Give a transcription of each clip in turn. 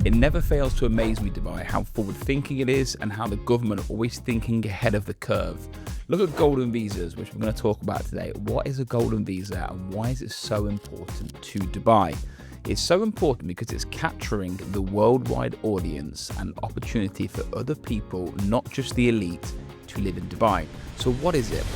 It never fails to amaze me, Dubai, how forward-thinking it is and how the government are always thinking ahead of the curve. Look at golden visas, which we're going to talk about today. What is a golden visa and why is it so important to Dubai? It's so important because it's capturing the worldwide audience and opportunity for other people, not just the elite, to live in Dubai. So what is it?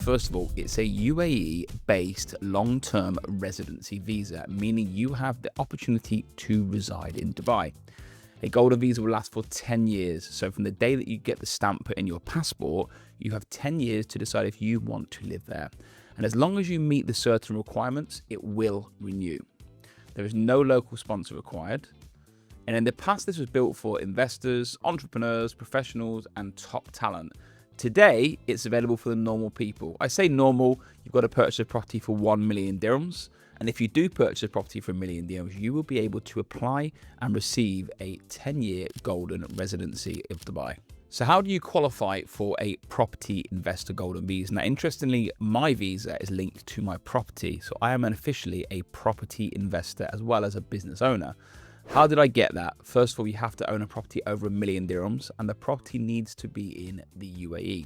First of all, it's a UAE-based long-term residency visa, meaning you have the opportunity to reside in Dubai. A golden visa will last for 10 years. So from the day that you get the stamp put in your passport, you have 10 years to decide if you want to live there. And as long as you meet the certain requirements, it will renew. There is no local sponsor required. And in the past, this was built for investors, entrepreneurs, professionals, and top talent. Today, it's available for the normal people. I say normal, you've got to purchase a property for 1 million dirhams. And if you do purchase a property for 1 million dirhams, you will be able to apply and receive a 10-year golden residency of Dubai. So how do you qualify for a property investor golden visa? Now, interestingly, my visa is linked to my property. So I am officially a property investor as well as a business owner. How did I get that? First of all, you have to own a property over 1 million dirhams and the property needs to be in the UAE.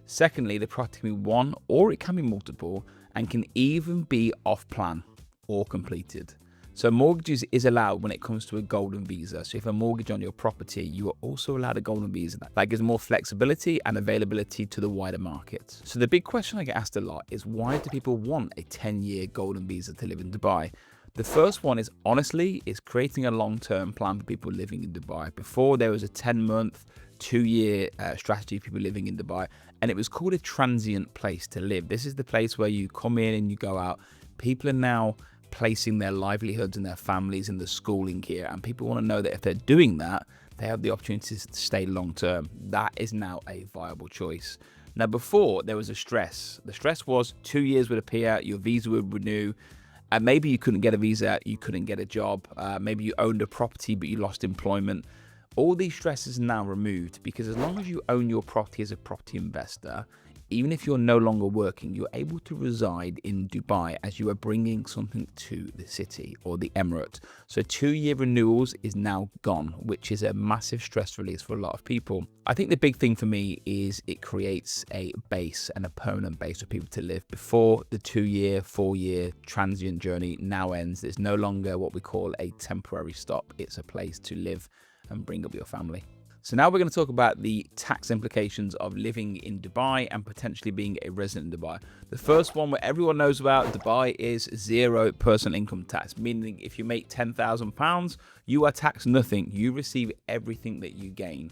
Secondly, the property can be one or it can be multiple and can even be off plan or completed. So mortgages is allowed when it comes to a golden visa. So if a mortgage on your property, you are also allowed a golden visa. That gives more flexibility and availability to the wider market. So the big question I get asked a lot is why do people want a 10-year golden visa to live in Dubai? The first one is honestly, is creating a long-term plan for people living in Dubai. Before there was a 10-month, 2-year strategy for people living in Dubai, and it was called a transient place to live. This is the place where you come in and you go out. People are now placing their livelihoods and their families and the schooling here, and people want to know that if they're doing that, they have the opportunity to stay long-term. That is now a viable choice. Now, before there was a stress. The stress was 2 years would appear, your visa would renew, and maybe you couldn't get a visa, you couldn't get a job, maybe you owned a property but you lost employment. All these stresses are now removed because as long as you own your property as a property investor, even if you're no longer working, you're able to reside in Dubai as you are bringing something to the city or the emirate. So 2-year renewals is now gone, which is a massive stress release for a lot of people. I think the big thing for me is it creates a base and a permanent base for people to live. Before the 2-year, 4-year transient journey now ends, it's no longer what we call a temporary stop. It's a place to live and bring up your family. So now we're going to talk about the tax implications of living in Dubai and potentially being a resident in Dubai. The first one where everyone knows about Dubai is 0 personal income tax, meaning if you make £10,000, you are taxed nothing. You receive everything that you gain.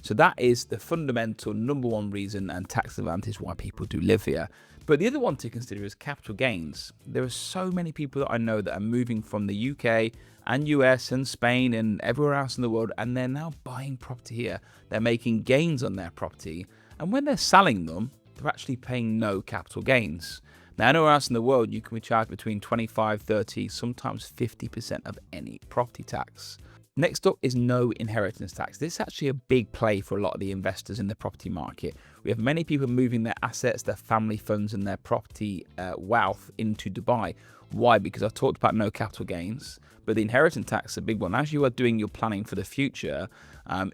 So that is the fundamental #1 reason and tax advantage why people do live here. But the other one to consider is capital gains. There are so many people that I know that are moving from the UK and US and Spain and everywhere else in the world, and they're now buying property here. They're making gains on their property, and when they're selling them, they're actually paying no capital gains. Now, anywhere else in the world, you can be charged between 25, 30, sometimes 50% of any property tax. Next up is no inheritance tax. This is actually a big play for a lot of the investors in the property market. We have many people moving their assets, their family funds and their property wealth into Dubai. Why? Because I've talked about no capital gains, but the inheritance tax is a big one. As you are doing your planning for the future,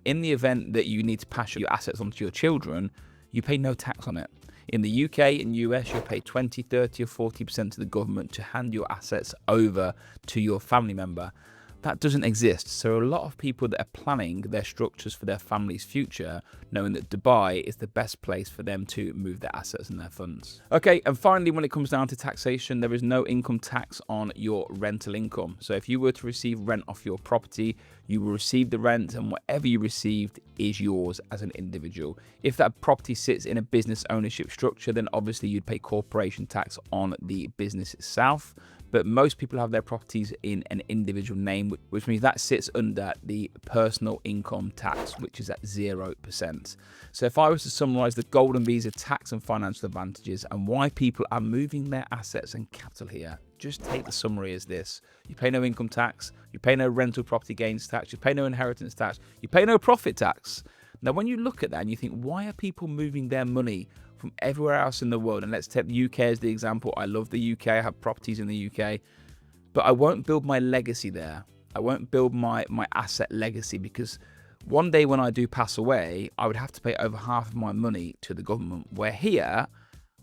in the event that you need to pass your assets on to your children, you pay no tax on it. In the UK and US, you'll pay 20, 30 or 40% to the government to hand your assets over to your family member. That doesn't exist. So a lot of people that are planning their structures for their family's future, knowing that Dubai is the best place for them to move their assets and their funds. Okay, and finally, when it comes down to taxation, there is no income tax on your rental income. So if you were to receive rent off your property, you will receive the rent and whatever you received is yours as an individual. If that property sits in a business ownership structure, then obviously you'd pay corporation tax on the business itself. But most people have their properties in an individual name, which means that sits under the personal income tax, which is at 0%. So if I was to summarize the golden visa tax and financial advantages and why people are moving their assets and capital here, just take the summary as this. You pay no income tax, you pay no rental property gains tax, you pay no inheritance tax, you pay no profit tax. Now, when you look at that and you think, why are people moving their money from everywhere else in the world. And let's take the UK as the example. I love the UK. I have properties in the UK, but I won't build my legacy there. I won't build my asset legacy, because one day when I do pass away, I would have to pay over half of my money to the government, where here,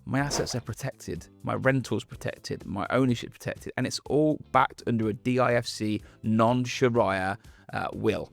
my assets are protected, my rental's protected, my ownership protected, and it's all backed under a DIFC non-Sharia will.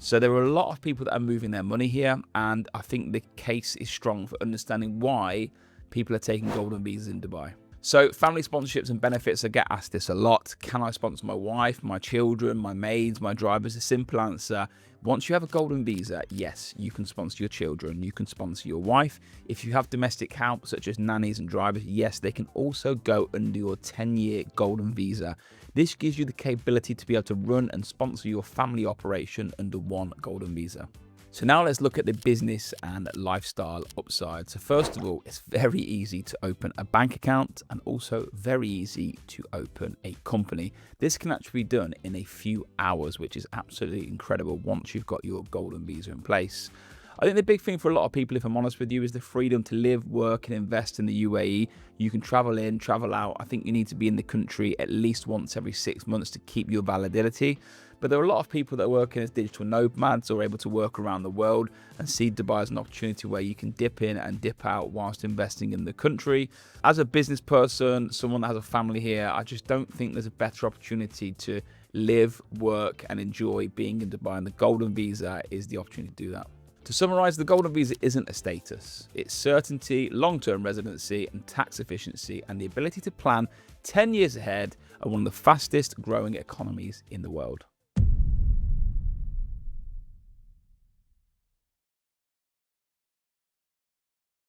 So there are a lot of people that are moving their money here, and I think the case is strong for understanding why people are taking golden visas in Dubai. So family sponsorships and benefits, I get asked this a lot. Can I sponsor my wife, my children, my maids, my drivers? The simple answer, once you have a golden visa, yes, you can sponsor your children, you can sponsor your wife. If you have domestic help, such as nannies and drivers, yes, they can also go under your 10-year golden visa. This gives you the capability to be able to run and sponsor your family operation under one golden visa. So now let's look at the business and lifestyle upside. So first of all, it's very easy to open a bank account, and also very easy to open a company. This can actually be done in a few hours, which is absolutely incredible once you've got your golden visa in place. I think the big thing for a lot of people, if I'm honest with you, is the freedom to live, work and invest in the UAE. You can travel in, travel out. I think you need to be in the country at least once every 6 months to keep your validity. But there are a lot of people that are working as digital nomads or able to work around the world, and see Dubai as an opportunity where you can dip in and dip out whilst investing in the country. As a business person, someone that has a family here, I just don't think there's a better opportunity to live, work and enjoy being in Dubai, and the golden visa is the opportunity to do that. To summarize, the golden visa isn't a status. It's certainty, long-term residency and tax efficiency, and the ability to plan 10 years ahead of one of the fastest growing economies in the world.